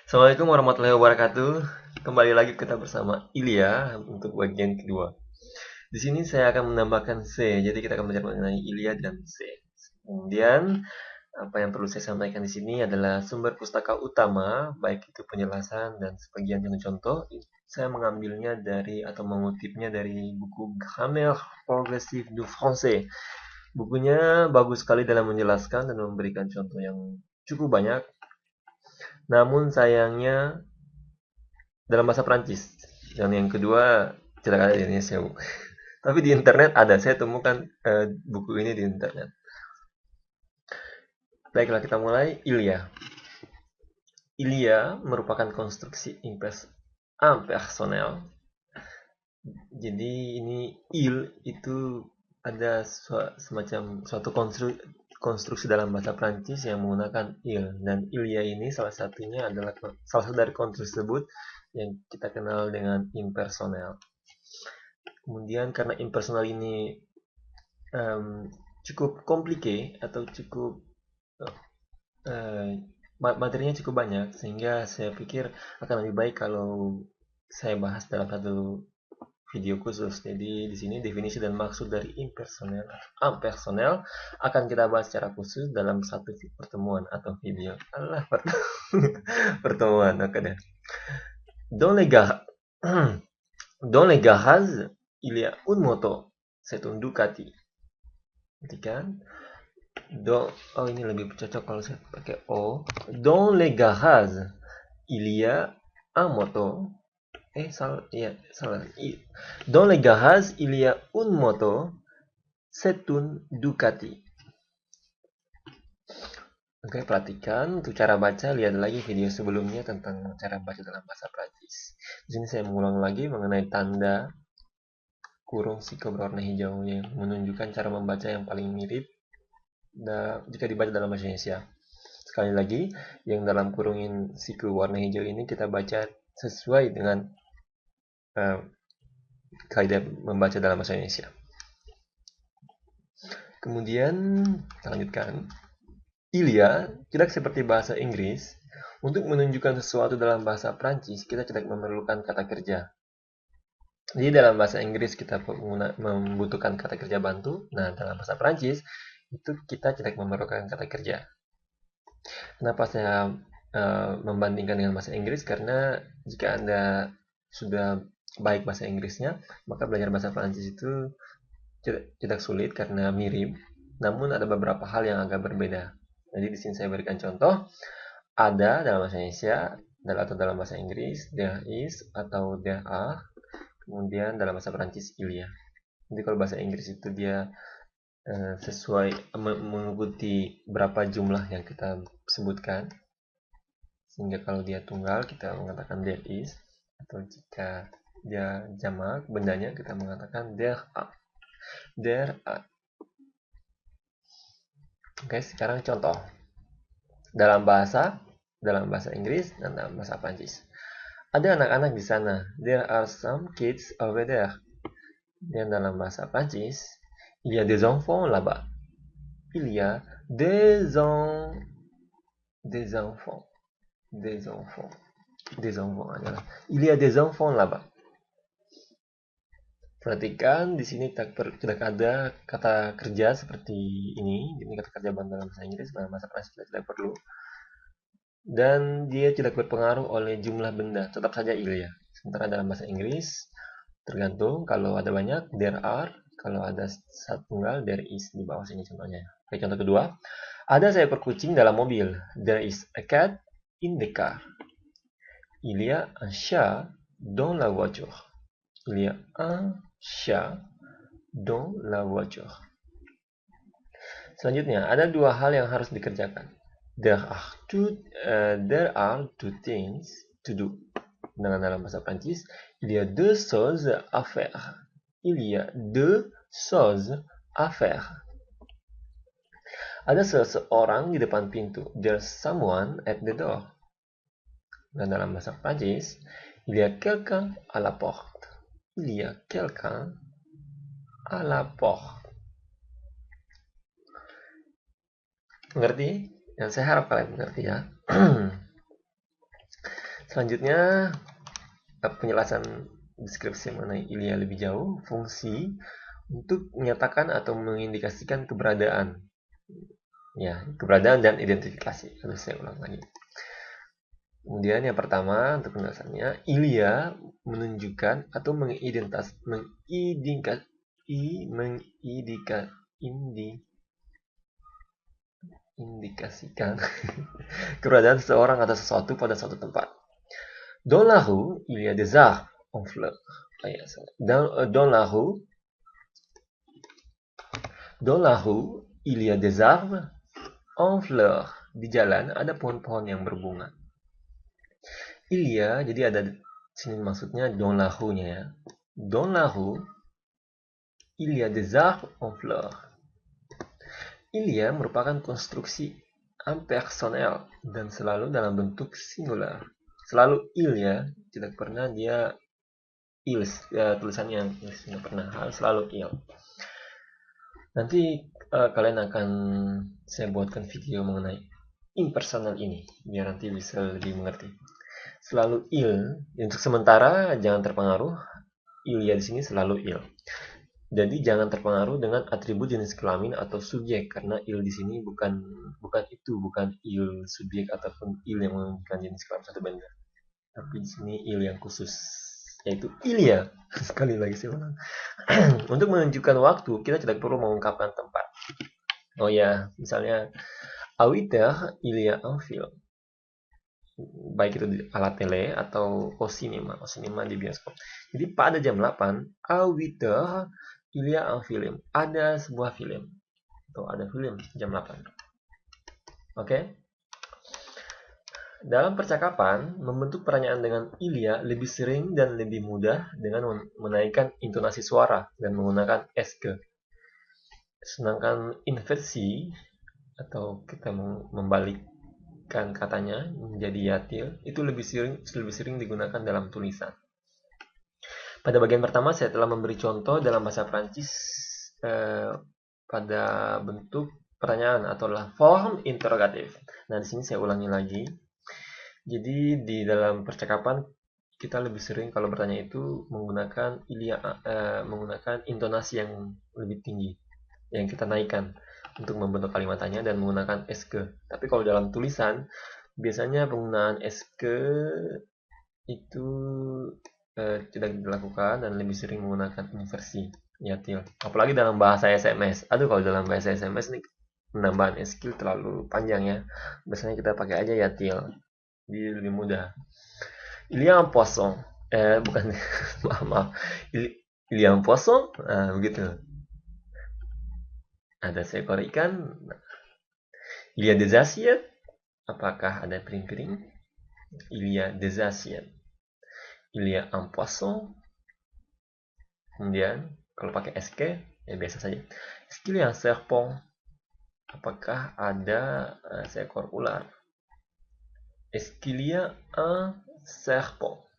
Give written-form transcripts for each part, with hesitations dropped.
Assalamualaikum warahmatullahi wabarakatuh. Kembali lagi kita bersama Ilya untuk bagian kedua. Di sini saya akan menambahkan C, jadi kita akan belajar mengenai Ilya dan C. Kemudian apa yang perlu saya sampaikan di sini adalah sumber pustaka utama, baik itu penjelasan dan sebagian contoh. Saya mengambilnya dari atau mengutipnya dari buku Grammaire Progressive du Français. Bukunya bagus sekali dalam menjelaskan dan memberikan contoh yang cukup banyak. Namun sayangnya dalam bahasa Prancis. Dan yang kedua tidak ada di Indonesia, Bu. Tapi di internet ada, saya temukan buku ini di internet. Baiklah kita mulai. Ilya. Ilya merupakan konstruksi impersonal. Jadi ini itu ada semacam suatu konstruksi dalam bahasa Prancis yang menggunakan il, dan Ilya ini salah satu dari konstruksi tersebut yang kita kenal dengan impersonal. Kemudian karena impersonal ini cukup komplike atau cukup materinya cukup banyak, sehingga saya pikir akan lebih baik kalau saya bahas dalam satu video khusus. Jadi di sini definisi dan maksud dari impersonal akan kita bahas secara khusus dalam satu pertemuan atau video. Pertemuan, oke deh. Dans les garages, dans les garages, il y a une moto, c'est un Ducati. Kan? Oh ini lebih cocok kalau saya pakai O. Dans les garages, il y a un moto. Salah, iya, salah. Dans les garages, il y a une moto, c'est une Ducati. Oke, perhatikan untuk cara baca, lihat lagi video sebelumnya tentang cara baca dalam bahasa Prancis. Di sini saya mengulang lagi mengenai tanda kurung siku berwarna hijau yang menunjukkan cara membaca yang paling mirip jika dibaca dalam bahasa Indonesia. Sekali lagi, yang dalam kurungin siku warna hijau ini kita baca sesuai dengan kaidah membaca dalam bahasa Indonesia. Kemudian, kita lanjutkan. Ilya tidak seperti bahasa Inggris. Untuk menunjukkan sesuatu dalam bahasa Prancis, kita tidak memerlukan kata kerja. Jadi dalam bahasa Inggris kita membutuhkan kata kerja bantu. Nah, dalam bahasa Prancis itu kita tidak memerlukan kata kerja. Kenapa saya membandingkan dengan bahasa Inggris? Karena jika Anda sudah baik bahasa Inggrisnya, maka belajar bahasa Prancis itu tidak sulit karena mirip. Namun ada beberapa hal yang agak berbeda. Jadi di sini saya berikan contoh. Ada dalam bahasa Indonesia atau dalam bahasa Inggris, there is atau there are. Kemudian dalam bahasa Prancis, il y a. Jadi kalau bahasa Inggris itu dia sesuai mengikuti berapa jumlah yang kita sebutkan, sehingga kalau dia tunggal kita mengatakan there is, atau jika dia jamak bendanya kita mengatakan there are. Oke, sekarang contoh dalam bahasa Inggris dan dalam bahasa Prancis. Ada anak-anak di sana. There are some kids over there. Dan dalam bahasa Prancis, il y a des enfants là-bas. Il y a des enfants. Adalah. Il y a des enfants là-bas. Perhatikan di sini tidak ada kata kerja seperti ini. Ini kata kerja bantu dalam bahasa Inggris, dalam bahasa Prancis tidak perlu. Dan dia tidak berpengaruh oleh jumlah benda, tetap saja il ya. Sementara dalam bahasa Inggris tergantung, kalau ada banyak there are, kalau ada satu tunggal there is di bawah sini contohnya. Oke, contoh kedua, ada seekor kucing dalam mobil. There is a cat in the car. Il y a un chat dans la voiture. Il y a un chat dans la voiture. Selanjutnya, ada dua hal yang harus dikerjakan. There are two things to do. Dalam bahasa Prancis, il y a deux choses à faire. Il y a deux choses à faire. Ada seseorang di depan pintu. There's someone at the door. Dan dalam bahasa Prancis, il y a quelqu'un à la porte. Il y a quelqu'un à la porte. Mengerti? Dan saya harap kalian mengerti ya. Selanjutnya, penjelasan deskripsi mengenai Ilya lebih jauh, fungsi untuk menyatakan atau mengindikasikan keberadaan. Ya, keberadaan dan identifikasi. Harus saya ulang lagi. Kemudian yang pertama untuk penjelasannya, Ilya menunjukkan atau mengindikasikan keberadaan seseorang atau sesuatu pada suatu tempat. Dans la rue, il y a des arbres en fleurs. Dans la rue, il y a des arbres en fleurs. Di jalan ada pohon-pohon yang berbunga. Il y a, jadi ada sini maksudnya dans la rue-nya ya. Dans la rue, il y a des arbres en fleurs. Il y a merupakan konstruksi impersonal dan selalu dalam bentuk singular. Selalu il ya, tidak pernah dia il, tulisannya il, tidak pernah, harus selalu il. Nanti kalian akan saya buatkan video mengenai impersonal ini, biar nanti bisa lebih mengerti. Selalu il, untuk sementara jangan terpengaruh, il ya di sini selalu il. Jadi jangan terpengaruh dengan atribut jenis kelamin atau subjek, karena il di sini bukan il subjek ataupun il yang menunjukkan jenis kelamin satu benda. Tapi di sini il yang khusus, yaitu Ilya. Sekali lagi saya ulang. Untuk menunjukkan waktu, kita tidak perlu mengungkapkan tempat. Oh ya, misalnya à 8 heures, il y a un film. Baik itu di alat tele atau au cinema di bioskop. Jadi pada jam 8, à 8 heures, il y a un film. Ada sebuah film. Atau ada film jam 8. Oke? Dalam percakapan, membentuk pertanyaan dengan Ilya lebih sering dan lebih mudah dengan menaikkan intonasi suara dan menggunakan eske. Sedangkan inversi, atau kita membalikkan katanya menjadi yatil, itu lebih sering digunakan dalam tulisan. Pada bagian pertama, saya telah memberi contoh dalam bahasa Prancis pada bentuk pertanyaan atau form interrogatif. Nah, di sini saya ulangi lagi. Jadi di dalam percakapan kita lebih sering kalau bertanya itu menggunakan menggunakan intonasi yang lebih tinggi yang kita naikkan untuk membentuk kalimat tanya dan menggunakan eske. Tapi kalau dalam tulisan biasanya penggunaan eske itu tidak dilakukan dan lebih sering menggunakan inversi yatil. Apalagi dalam bahasa SMS. Aduh, kalau dalam bahasa SMS nih penambahan skill terlalu panjang ya. Biasanya kita pakai aja yatil. Jadi lebih mudah. Il y a un poisson. Bukan. maaf. Il y a un poisson. Begitu. Ada seekor ikan. Il y a des assiettes. Apakah ada piring-piring? Il y a des assiettes. Il y a un poisson. Kemudian, kalau pakai SK, ya biasa saja. Est-ce qu'il y a un serpent? Apakah ada seekor ular? Est-ce qu'il y a un serpent?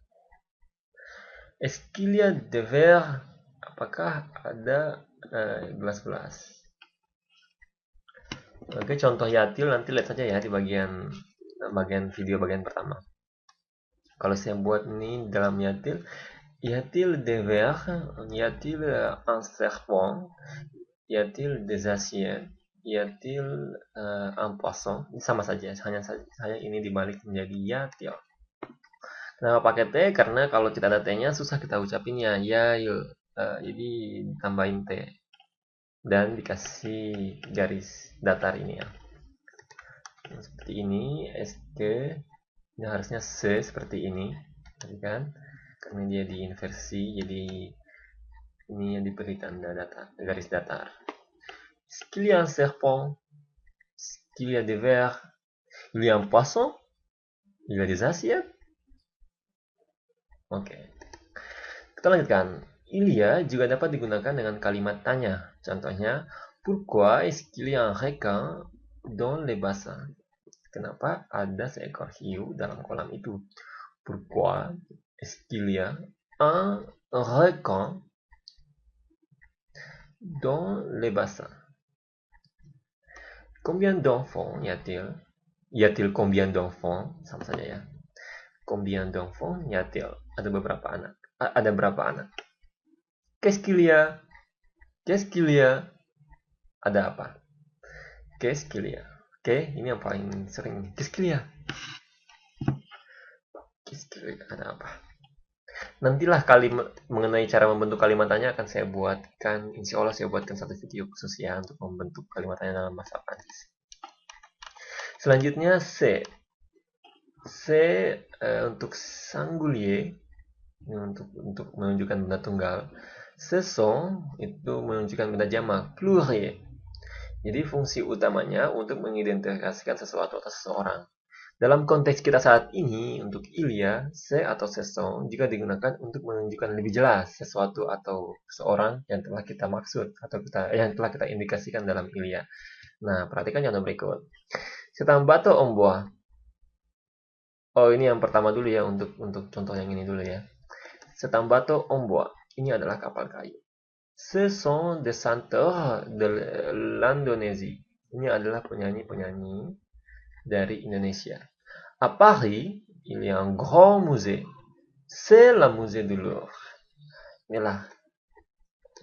Est-ce qu'il y a des verres? Apakah ada gelas-gelas? Oke, contoh yatil nanti lihat saja ya di bagian video bagian pertama. Kalau saya buat ini dalam yatil, y a-t-il des verres? Y a-t-il un serpent? Y a-t-il des assiettes? Y a-t-il un poisson? Sama saja, hanya ini dibalik menjadi yatil. Kenapa pakai T? Karena kalau tidak ada T-nya susah kita ucapinnya. Ya, yuk. Jadi tambahin T. Dan dikasih garis datar ini ya. Seperti ini, SK. Ini harusnya C seperti ini. Tadi kan? Karena dia diinversi, jadi ini yang diberi tanda datar, garis datar. Est-ce qu'il y a un serpent? Est-ce qu'il y a des vers? Il y a un poisson? Il y a des assiettes? Oke. Kita lanjutkan. Il y a juga dapat digunakan dengan kalimat tanya. Contohnya, pourquoi est-ce qu'il y a un requin dans les bassins? Kenapa ada seekor hiu dalam kolam itu? Pourquoi est-ce qu'il y a un requin dans les bassins? Combien d'enfants y a-t-il? Y a-t-il combien d'enfants? Sama saja ya. Combien d'enfants y a-t-il? Ada beberapa anak. Ada berapa anak? Qu'est-ce qu'il y a? Qu'est-ce qu'il y a? Ada apa? Qu'est-ce qu'il y a? Oke, ini yang paling sering. Qu'est-ce qu'il y a? Qu'est-ce qu'il y a? Ada apa? Nantilah kalimat mengenai cara membentuk kalimat tanya akan saya buatkan, insya Allah saya buatkan satu video khusus ya untuk membentuk kalimat tanya dalam bahasa Prancis. Selanjutnya C. C untuk singulier, untuk menunjukkan benda tunggal. Ce sont itu menunjukkan benda jamak, pluriel. Jadi fungsi utamanya untuk mengidentifikasikan sesuatu atau seseorang. Dalam konteks kita saat ini, untuk Ilya, se atau ce sont jika digunakan untuk menunjukkan lebih jelas sesuatu atau seseorang yang telah kita maksud atau yang telah kita indikasikan dalam Ilya. Nah, perhatikan contoh berikut. C'est un bateau en bois. Oh, ini yang pertama dulu ya, untuk contoh yang ini dulu ya. C'est un bateau en bois. Ini adalah kapal kayu. Ce sont des chanteurs de l'Indonésie. Ini adalah penyanyi-penyanyi dari Indonesia. À Paris, il y a un grand musée. C'est le musée du Louvre. Inilah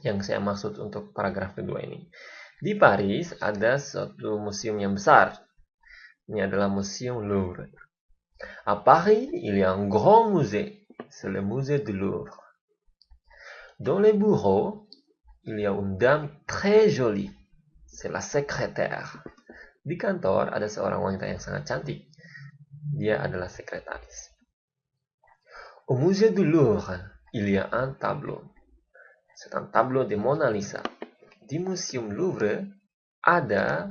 yang saya maksud untuk paragraf kedua ini. Di Paris ada suatu museum yang besar. Ini adalah Museum Louvre. À Paris, il y a un grand musée. C'est le musée du Louvre. Dans les bureaux, il y a une dame très jolie. C'est la secrétaire. Di kantor ada seorang wanita yang sangat cantik. Dia adalah sekretaris. Au musée du Louvre, il y a un tableau. C'est un tableau de Mona Lisa. Di Museum Louvre ada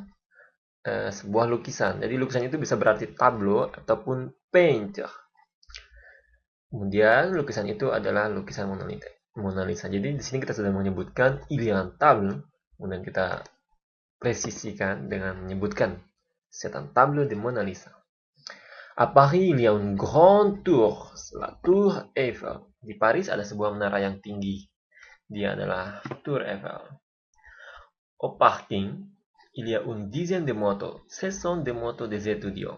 sebuah lukisan. Jadi lukisan itu bisa berarti tableau ataupun painter. Kemudian lukisan itu adalah lukisan Mona Lisa. Jadi di sini kita sudah menyebutkan il y a un tableau. Kemudian kita presisikan dengan menyebutkan c'est un tableau de Mona Lisa. À Paris, il y a une grande tour, la Tour Eiffel. Di Paris ada sebuah menara yang tinggi. Dia adalah Tour Eiffel. Au parking, il y a une dizaine de motos. Ce sont des motos des étudiants.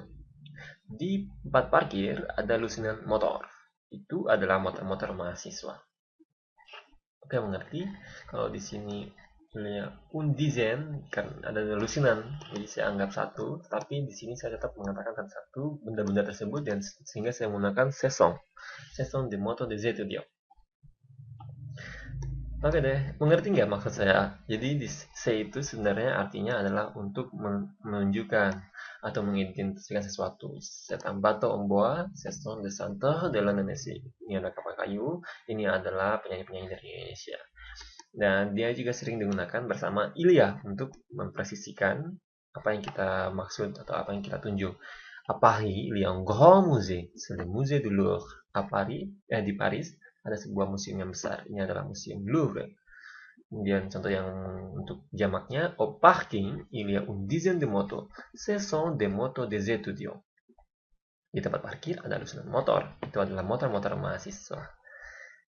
Di tempat parkir ada lusinan motor. Itu adalah motor-motor mahasiswa. Oke, mengerti? Kalau di sini un dizaine kan ada lusinan, jadi saya anggap satu, tapi di sini saya tetap mengatakan satu benda-benda tersebut dan sehingga saya menggunakan ce sont des motos des étudiants. Oke deh, mengerti nggak maksud saya? Jadi di C itu sebenarnya artinya adalah untuk menunjukkan atau mengidentifikasikan sesuatu. C'est un bateau en bois, ce sont des chanteurs de l'Indonésie. Ini adalah kapal kayu, ini adalah penyanyi-penyanyi dari Indonesia. Dan dia juga sering digunakan bersama Ilya untuk mempresisikan apa yang kita maksud atau apa yang kita tunjuk. À Paris, il y a un grand musée, c'est le musée du Louvre. Di Paris ada sebuah museum yang besar. Ini adalah Museum Louvre. Kemudian contoh yang untuk jamaknya, au parking, il y a une dizaine de motos. Ce sont des motos des étudiants. Di tempat parkir ada lusinan motor. Itu adalah motor-motor mahasiswa.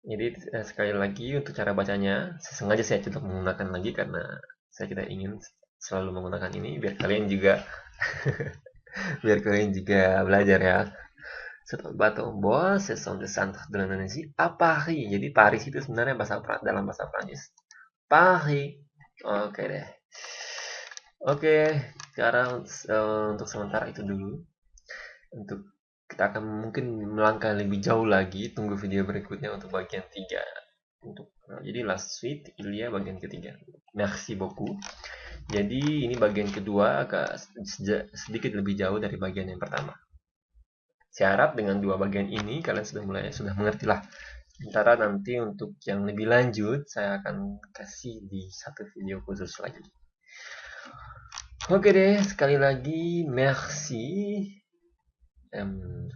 Jadi sekali lagi untuk cara bacanya, sengaja saya tidak menggunakan lagi karena saya tidak ingin selalu menggunakan ini biar kalian juga belajar ya. C'est un bateau en bois, ce sont des chanteurs de l'Indonésie à Paris. Jadi Paris itu sebenarnya dalam bahasa Prancis. Paris. Oke deh. Oke, sekarang untuk sementara itu dulu. Untuk kita akan mungkin melangkah lebih jauh lagi, tunggu video berikutnya untuk bagian 3. Jadi last suite Ilya bagian ketiga. Merci beaucoup. Jadi ini bagian kedua agak sedikit lebih jauh dari bagian yang pertama. Saya harap dengan dua bagian ini kalian sudah mengerti lah. Sementara nanti untuk yang lebih lanjut saya akan kasih di satu video khusus lagi. Oke deh, sekali lagi merci.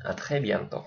À très bientôt.